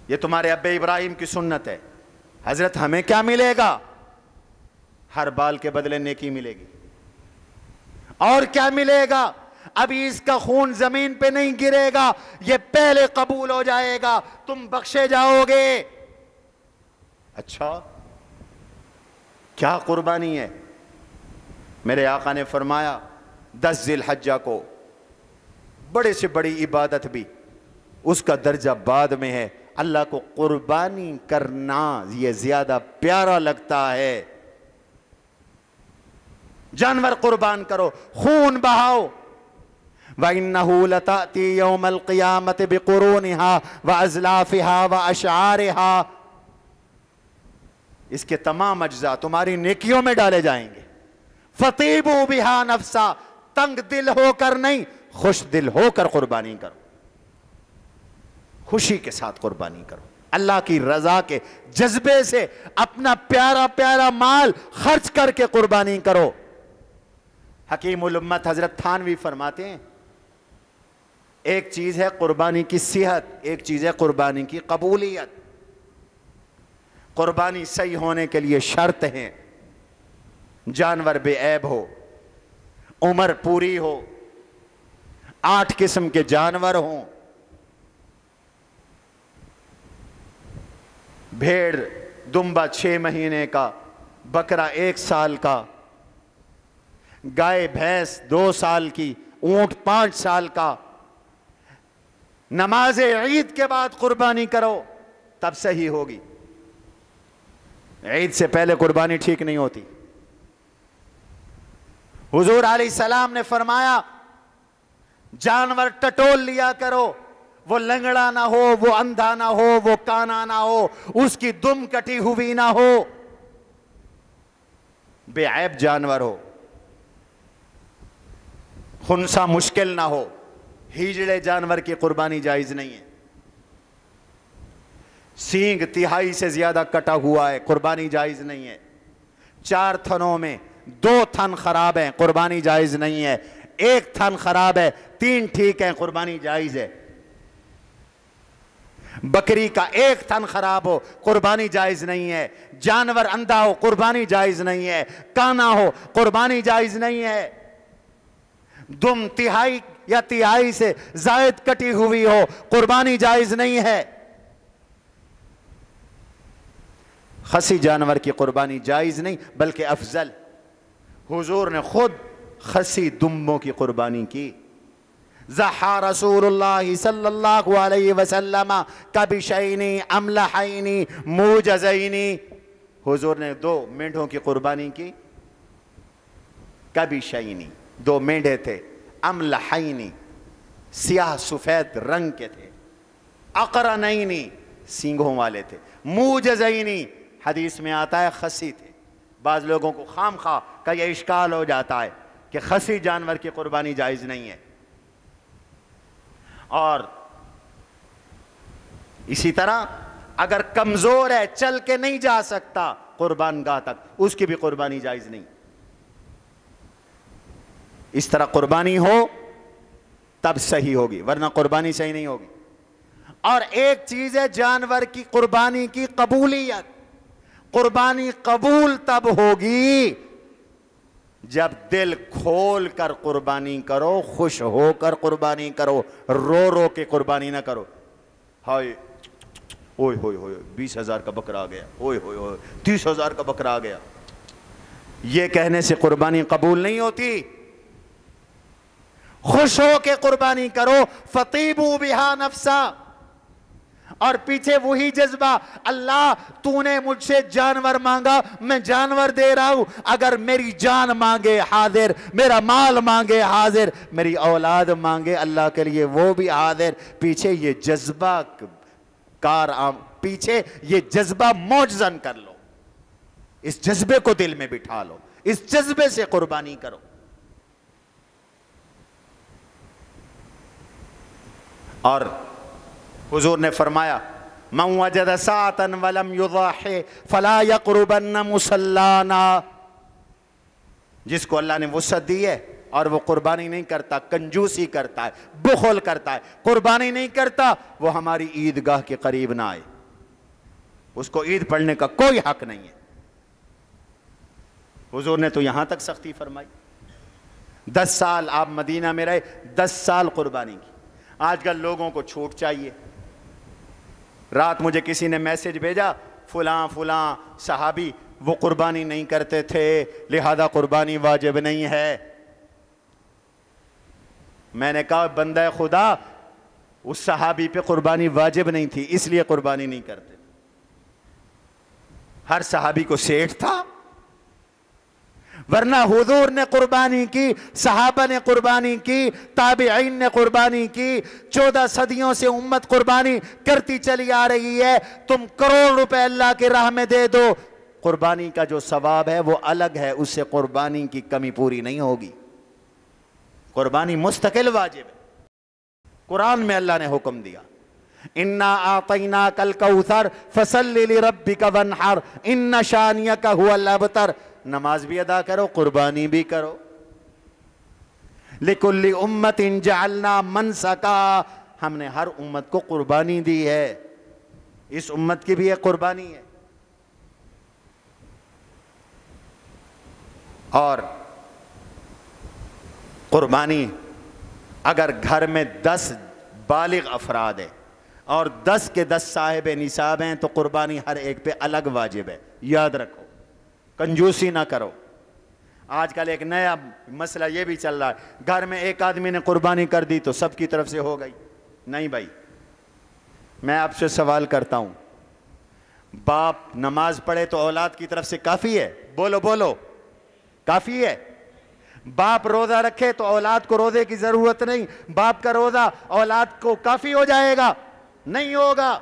یہ تمہارے ابے ابراہیم کی سنت ہے. حضرت ہمیں کیا ملے گا؟ ہر بال کے بدلے نیکی ملے گی. اور کیا ملے گا؟ ابھی اس کا خون زمین پہ نہیں گرے گا، یہ پہلے قبول ہو جائے گا، تم بخشے جاؤ گے. اچھا کیا قربانی ہے؟ میرے آقا نے فرمایا 10 ذی الحجہ کو بڑے سے بڑی عبادت بھی اس کا درجہ بعد میں ہے. اللہ کو قربانی کرنا یہ زیادہ پیارا لگتا ہے. جانور قربان کرو، خون بہاؤ. وَإِنَّهُ لَتَأْتِي يَوْمَ الْقِيَامَةِ بِقُرُونِهَا وَأَزْلَافِهَا وَأَشْعَارِهَا. اس کے تمام اجزاء تمہاری نیکیوں میں ڈالے جائیں گے. فَطِيبُوا بِهَا نَفْسًا. تنگ دل ہو کر نہیں، خوش دل ہو کر قربانی کرو. خوشی کے ساتھ قربانی کرو. اللہ کی رضا کے جذبے سے اپنا پیارا پیارا مال خرچ کر کے قربانی کرو. حکیم الامت حضرت تھانوی فرماتے ہیں ایک چیز ہے قربانی کی صحت، ایک چیز ہے قربانی کی قبولیت. قربانی صحیح ہونے کے لیے شرط ہیں: جانور بے عیب ہو، عمر پوری ہو، 8 قسم کے جانور ہوں، بھیڑ دمبا 6 مہینے کا، بکرا 1 سال کا، گائے بھینس 2 سال کی، اونٹ 5 سال کا. نماز عید کے بعد قربانی کرو تب صحیح ہوگی. عید سے پہلے قربانی ٹھیک نہیں ہوتی. حضور علیہ السلام نے فرمایا جانور ٹٹول لیا کرو، وہ لنگڑا نہ ہو، وہ اندھا نہ ہو، وہ کانا نہ ہو، اس کی دم کٹی ہوئی نہ ہو، بے عیب جانور ہو، خنثی مشکل نہ ہو. ہیجڑے جانور کی قربانی جائز نہیں ہے. سینگ 1/3 سے زیادہ کٹا ہوا ہے، قربانی جائز نہیں ہے. 4 تھنوں میں 2 تھن خراب ہیں، قربانی جائز نہیں ہے. 1 تھن خراب ہے، 3 ٹھیک ہیں، قربانی جائز ہے. بکری کا 1 تھن خراب ہو، قربانی جائز نہیں ہے. جانور اندھا ہو، قربانی جائز نہیں ہے. کانا ہو، قربانی جائز نہیں ہے. دم 1/3 یا 1/3 سے زائد کٹی ہوئی ہو، قربانی جائز نہیں ہے. خسی جانور کی قربانی جائز نہیں بلکہ افضل. حضور نے خود خسی دمبوں کی قربانی کی. ضحى رسول اللہ صلی اللہ علیہ وسلم کبشین املحین موجزین. حضور نے 2 مینڈھوں کی قربانی کی. کبشین 2 مینڈھے تھے، املحین سیاہ سفید رنگ کے تھے، اقرنین سینگوں والے تھے، موجزین حدیث میں آتا ہے خسی تھے. بعض لوگوں کو خام خواہ کا یہ اشکال ہو جاتا ہے کہ خسی جانور کی قربانی جائز نہیں ہے. اور اسی طرح اگر کمزور ہے، چل کے نہیں جا سکتا قربان گاہ تک، اس کی بھی قربانی جائز نہیں. اس طرح قربانی ہو تب صحیح ہوگی، ورنہ قربانی صحیح نہیں ہوگی. اور ایک چیز ہے جانور کی قربانی کی قبولیت. قربانی قبول تب ہوگی جب دل کھول کر قربانی کرو، خوش ہو کر قربانی کرو، رو رو کے قربانی نہ کرو. ہائے اوئے ہوئے ہوئے 20,000 کا بکرا آ گیا، اوئے ہوئے ہوئے 30,000 کا بکرا آ گیا. یہ کہنے سے قربانی قبول نہیں ہوتی. خوش ہو کے قربانی کرو. فطیبوا بہا نفسا. اور پیچھے وہی جذبہ، اللہ تو نے مجھ سے جانور مانگا، میں جانور دے رہا ہوں. اگر میری جان مانگے حاضر، میرا مال مانگے حاضر، میری اولاد مانگے اللہ کے لیے وہ بھی حاضر. پیچھے یہ جذبہ پیچھے یہ جذبہ موجزن کر لو. اس جذبے کو دل میں بٹھا لو، اس جذبے سے قربانی کرو. اور حضور نے فرمایا من وجد ساعة ولم يضحي فلا يقربن مصلانا. جس کو اللہ نے وسعت دی ہے اور وہ قربانی نہیں کرتا، کنجوسی کرتا ہے، بخل کرتا ہے، قربانی نہیں کرتا، وہ ہماری عیدگاہ کے قریب نہ آئے، اس کو عید پڑھنے کا کوئی حق نہیں ہے۔ حضور نے تو یہاں تک سختی فرمائی۔ 10 سال آپ مدینہ میں رہے، 10 سال قربانی کی۔ آج کل لوگوں کو چھوٹ چاہیے۔ رات مجھے کسی نے میسج بھیجا، فلاں فلاں صحابی وہ قربانی نہیں کرتے تھے لہذا قربانی واجب نہیں ہے۔ میں نے کہا بندہ خدا، اس صحابی پہ قربانی واجب نہیں تھی اس لیے قربانی نہیں کرتے، ہر صحابی کو سیٹھ تھا، ورنہ حضور نے قربانی کی، صحابہ نے قربانی کی، تابعین نے قربانی کی، 14 صدیوں سے امت قربانی کرتی چلی آ رہی ہے۔ تم کروڑ روپے اللہ کی راہ میں دے دو، قربانی کا جو ثواب ہے وہ الگ ہے، اس سے قربانی کی کمی پوری نہیں ہوگی۔ قربانی مستقل واجب ہے۔ قرآن میں اللہ نے حکم دیا، اِنَّا أَعْطَيْنَاكَ الْكَوْثَرَ فَصَلِّ لِرَبِّكَ وَانْحَرْ إِنَّ شَانِئَكَ هُوَ الْأَبْتَرُ۔ نماز بھی ادا کرو، قربانی بھی کرو۔ لِكُلِّ أُمَّةٍ جَعَلْنَا مَنْسَكًا، ہم نے ہر امت کو قربانی دی ہے، اس امت کی بھی ایک قربانی ہے۔ اور قربانی اگر گھر میں 10 بالغ افراد ہیں اور 10 کے 10 صاحب نصاب ہیں تو قربانی ہر ایک پہ الگ واجب ہے، یاد رکھو، کنجوسی نہ کرو۔ آج کل ایک نیا مسئلہ یہ بھی چل رہا ہے، گھر میں ایک آدمی نے قربانی کر دی تو سب کی طرف سے ہو گئی۔ نہیں بھائی، میں آپ سے سوال کرتا ہوں، باپ نماز پڑھے تو اولاد کی طرف سے کافی ہے؟ بولو بولو، کافی ہے؟ باپ روزہ رکھے تو اولاد کو روزے کی ضرورت نہیں، باپ کا روزہ اولاد کو کافی ہو جائے گا؟ نہیں ہوگا۔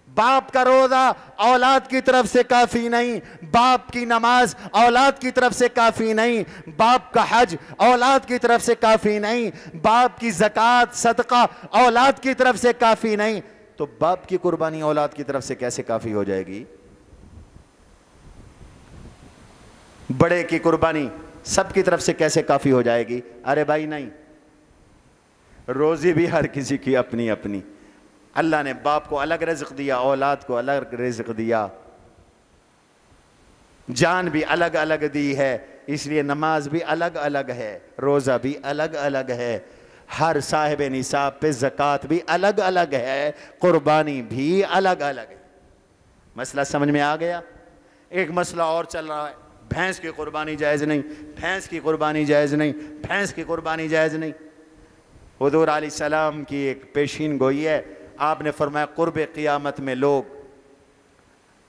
باپ کا روزہ اولاد کی طرف سے کافی نہیں، باپ کی نماز اولاد کی طرف سے کافی نہیں، باپ کا حج اولاد کی طرف سے کافی نہیں، باپ کی زکوٰۃ صدقہ اولاد کی طرف سے کافی نہیں، تو باپ کی قربانی اولاد کی طرف سے کیسے کافی ہو جائے گی؟ بڑے کی قربانی سب کی طرف سے کیسے کافی ہو جائے گی؟ ارے بھائی نہیں، روزی بھی ہر کسی کی اپنی اپنی۔ اللہ نے باپ کو الگ رزق دیا، اولاد کو الگ رزق دیا، جان بھی الگ الگ دی ہے، اس لیے نماز بھی الگ الگ ہے، روزہ بھی الگ الگ ہے، ہر صاحب نصاب پہ زکوٰۃ بھی الگ الگ ہے، قربانی بھی الگ الگ ہے۔ مسئلہ سمجھ میں آ گیا؟ ایک مسئلہ اور چل رہا ہے، بھینس کی قربانی جائز نہیں، بھینس کی قربانی جائز نہیں، بھینس کی قربانی جائز نہیں۔ حضور علیہ السلام کی ایک پیشین گوئی ہے، آپ نے فرمایا قرب قیامت میں لوگ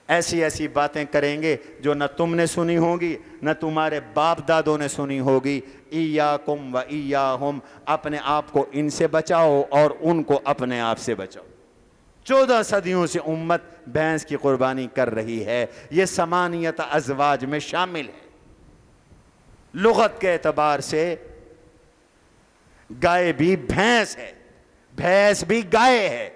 ایسی ایسی باتیں کریں گے جو نہ تم نے سنی ہوگی نہ تمہارے باپ دادوں نے سنی ہوگی۔ ایاکم و ایاہم، اپنے آپ کو ان سے بچاؤ اور ان کو اپنے آپ سے بچاؤ۔ 14 صدیوں سے امت بھینس کی قربانی کر رہی ہے، یہ 8 ازواج میں شامل ہے۔ لغت کے اعتبار سے گائے بھی بھینس ہے، بھینس بھی گائے ہے۔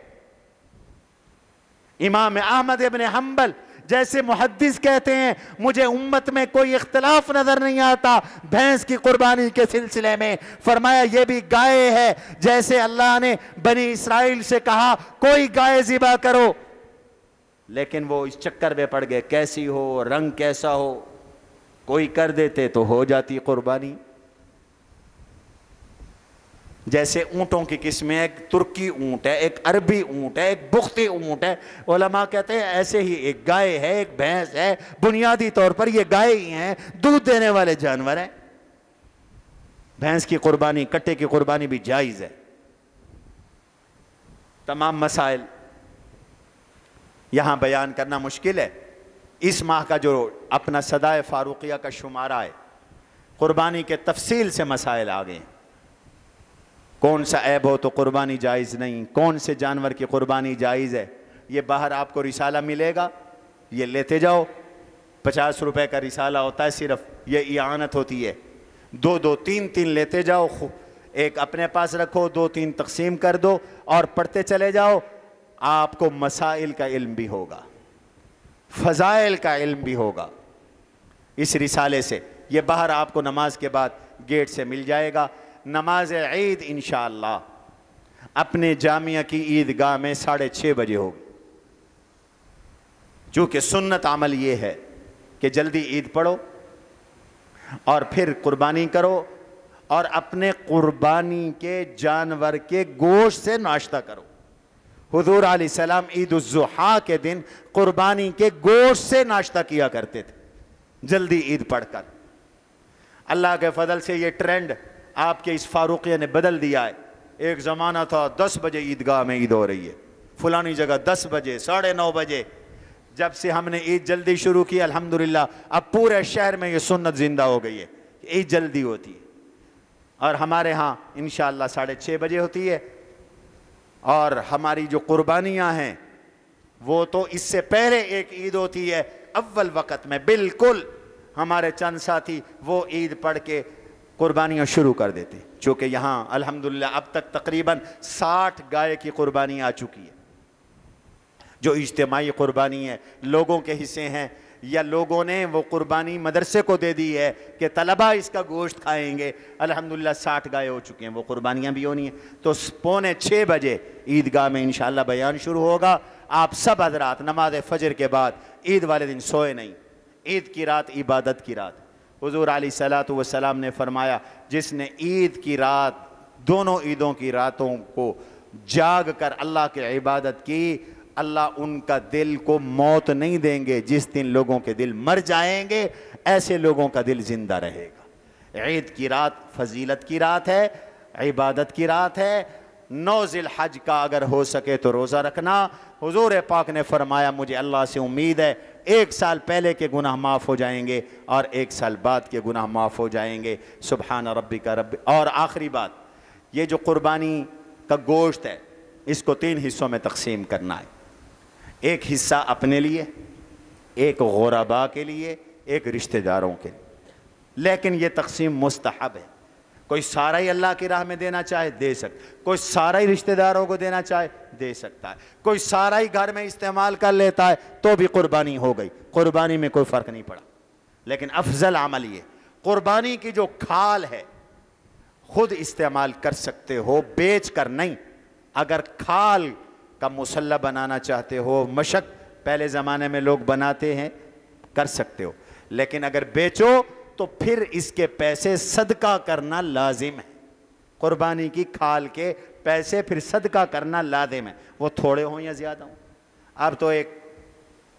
امام احمد ابن حنبل جیسے محدث کہتے ہیں مجھے امت میں کوئی اختلاف نظر نہیں آتا بھینس کی قربانی کے سلسلے میں، فرمایا یہ بھی گائے ہے، جیسے اللہ نے بنی اسرائیل سے کہا کوئی گائے ذبح کرو، لیکن وہ اس چکر میں پڑ گئے کیسی ہو، رنگ کیسا ہو، کوئی کر دیتے تو ہو جاتی قربانی۔ جیسے اونٹوں کی قسمیں، ایک ترکی اونٹ ہے، ایک عربی اونٹ ہے، ایک بختی اونٹ ہے، علماء کہتے ہیں ایسے ہی ایک گائے ہے، ایک بھینس ہے، بنیادی طور پر یہ گائے ہی ہیں، دودھ دینے والے جانور ہیں۔ بھینس کی قربانی، کٹے کی قربانی بھی جائز ہے۔ تمام مسائل یہاں بیان کرنا مشکل ہے۔ اس ماہ کا جو اپنا صدائے فاروقیہ کا شمارہ ہے، قربانی کے تفصیل سے مسائل آ گئے ہیں، کون سا عیب ہو تو قربانی جائز نہیں، کون سے جانور کی قربانی جائز ہے۔ یہ باہر آپ کو رسالہ ملے گا، یہ لیتے جاؤ، 50 روپے کا رسالہ ہوتا ہے صرف، یہ اعانت ہوتی ہے، 2 3 لیتے جاؤ، ایک اپنے پاس رکھو، 2 3 تقسیم کر دو اور پڑھتے چلے جاؤ، آپ کو مسائل کا علم بھی ہوگا، فضائل کا علم بھی ہوگا اس رسالے سے۔ یہ باہر آپ کو نماز کے بعد گیٹ سے مل جائے گا۔ نماز عید انشاءاللہ اپنے جامعہ کی عیدگاہ میں 6:30 بجے ہوگی، چونکہ سنت عمل یہ ہے کہ جلدی عید پڑھو اور پھر قربانی کرو اور اپنے قربانی کے جانور کے گوشت سے ناشتہ کرو۔ حضور علیہ السلام عید الضحیٰ کے دن قربانی کے گوشت سے ناشتہ کیا کرتے تھے جلدی عید پڑھ کر۔ اللہ کے فضل سے یہ ٹرینڈ آپ کے اس فاروقیہ نے بدل دیا ہے۔ ایک زمانہ تھا 10 بجے عیدگاہ میں عید ہو رہی ہے، فلانی جگہ 10 بجے 9:30 بجے۔ جب سے ہم نے عید جلدی شروع کی الحمدللہ اب پورے شہر میں یہ سنت زندہ ہو گئی ہے، عید جلدی ہوتی ہے، اور ہمارے ہاں انشاءاللہ 6:30 بجے ہوتی ہے۔ اور ہماری جو قربانیاں ہیں وہ تو اس سے پہلے ایک عید ہوتی ہے اول وقت میں، بالکل ہمارے چند ساتھی وہ عید پڑھ کے قربانیاں شروع کر دیتے، چونکہ یہاں الحمدللہ اب تک تقریباً 60 گائے کی قربانی آ چکی ہے، جو اجتماعی قربانی ہے، لوگوں کے حصے ہیں، یا لوگوں نے وہ قربانی مدرسے کو دے دی ہے کہ طلبہ اس کا گوشت کھائیں گے۔ الحمدللہ 60 گائے ہو چکے ہیں، وہ قربانیاں بھی ہونی ہیں۔ تو 6:45 بجے عیدگاہ میں انشاءاللہ بیان شروع ہوگا۔ آپ سب حضرات نماز فجر کے بعد عید والے دن سوئے نہیں، عید کی رات عبادت کی رات۔ حضور علیہ الصلوۃ والسلام نے فرمایا جس نے عید کی رات، دونوں عیدوں کی راتوں کو جاگ کر اللہ کی عبادت کی، اللہ ان کا دل کو موت نہیں دیں گے۔ جس دن لوگوں کے دل مر جائیں گے ایسے لوگوں کا دل زندہ رہے گا۔ عید کی رات فضیلت کی رات ہے، عبادت کی رات ہے۔ 9 ذی الحج کا اگر ہو سکے تو روزہ رکھنا۔ حضور پاک نے فرمایا مجھے اللہ سے امید ہے 1 سال پہلے کے گناہ معاف ہو جائیں گے اور 1 سال بعد کے گناہ معاف ہو جائیں گے۔ سبحان ربک رب۔ اور آخری بات، یہ جو قربانی کا گوشت ہے اس کو 3 حصوں میں تقسیم کرنا ہے۔ ایک حصہ اپنے لیے، ایک غرباء کے لیے، ایک رشتہ داروں کے لیے، لیکن یہ تقسیم مستحب ہے۔ کوئی سارا ہی اللہ کی راہ میں دینا چاہے دے سکتا، کوئی سارا ہی رشتہ داروں کو دینا چاہے دے سکتا ہے، کوئی سارا ہی گھر میں استعمال کر لیتا ہے تو بھی قربانی ہو گئی، قربانی میں کوئی فرق نہیں پڑا۔ لیکن افضل عمل یہ قربانی کی جو کھال ہے خود استعمال کر سکتے ہو، بیچ کر نہیں۔ اگر کھال کا مسلح بنانا چاہتے ہو، مشق پہلے زمانے میں لوگ بناتے ہیں، کر سکتے ہو، لیکن اگر بیچو تو پھر اس کے پیسے صدقہ کرنا لازم ہے۔ قربانی کی کھال کے پیسے پھر صدقہ کرنا لازم ہے، وہ تھوڑے ہوں یا زیادہ ہوں۔ اب تو ایک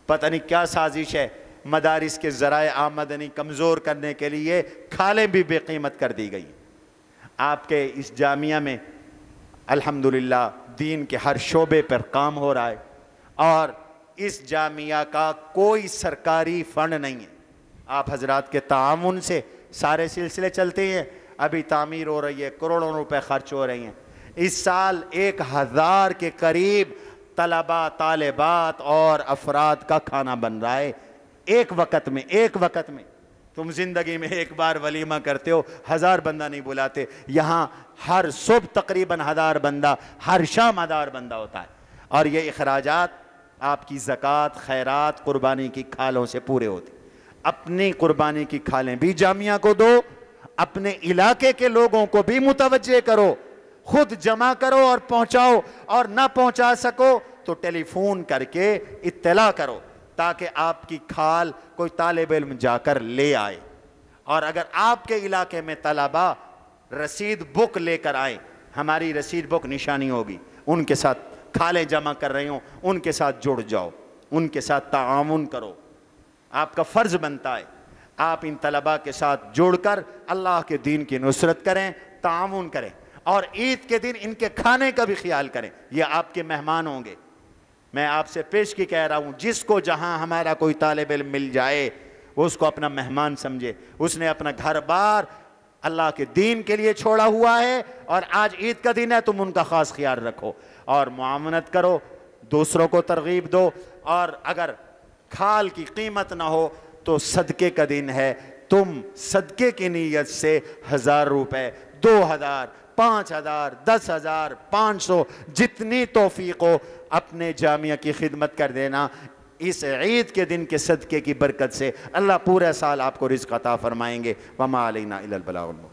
پتہ نہیں کیا سازش ہے، مدارس کے ذرائع آمدنی کمزور کرنے کے لیے کھالیں بھی بے قیمت کر دی گئی۔ آپ کے اس جامعہ میں الحمدللہ دین کے ہر شعبے پر کام ہو رہا ہے، اور اس جامعہ کا کوئی سرکاری فنڈ نہیں ہے۔ آپ حضرات کے تعاون سے سارے سلسلے چلتے ہیں، ابھی تعمیر ہو رہی ہے، کروڑوں روپے خرچ ہو رہی ہیں۔ اس سال 1000 کے قریب طلباء، طالبات اور افراد کا کھانا بن رہا ہے ایک وقت میں۔ تم زندگی میں ایک بار ولیمہ کرتے ہو، 1000 بندہ نہیں بلاتے، یہاں ہر صبح تقریباً 1000 بندہ، ہر شام 1000 بندہ ہوتا ہے، اور یہ اخراجات آپ کی زکوٰۃ، خیرات، قربانی کی کھالوں سے پورے ہوتے۔ اپنی قربانی کی کھالیں بھی جامعہ کو دو، اپنے علاقے کے لوگوں کو بھی متوجہ کرو، خود جمع کرو اور پہنچاؤ، اور نہ پہنچا سکو تو ٹیلی فون کر کے اطلاع کرو تاکہ آپ کی کھال کوئی طالب علم جا کر لے آئے۔ اور اگر آپ کے علاقے میں طلباء رسید بک لے کر آئیں، ہماری رسید بک نشانی ہوگی، ان کے ساتھ کھالیں جمع کر رہے ہوں، ان کے ساتھ جڑ جاؤ، ان کے ساتھ تعاون کرو، آپ کا فرض بنتا ہے آپ ان طلباء کے ساتھ جڑ کر اللہ کے دین کی نصرت کریں، تعاون کریں، اور عید کے دن ان کے کھانے کا بھی خیال کریں، یہ آپ کے مہمان ہوں گے۔ میں آپ سے پیش کی کہہ رہا ہوں، جس کو جہاں ہمارا کوئی طالب علم مل جائے وہ اس کو اپنا مہمان سمجھے، اس نے اپنا گھر بار اللہ کے دین کے لیے چھوڑا ہوا ہے، اور آج عید کا دن ہے، تم ان کا خاص خیال رکھو اور معاونت کرو، دوسروں کو ترغیب دو۔ اور اگر کھال کی قیمت نہ ہو تو صدقے کا دن ہے، تم صدقے کی نیت سے 1000 روپے، 2000، 5000، 10000، 500، جتنی توفیق ہو اپنے جامعہ کی خدمت کر دینا۔ اس عید کے دن کے صدقے کی برکت سے اللہ پورے سال آپ کو رزق عطا فرمائیں گے۔ وما علینا الا البلاغ المبین۔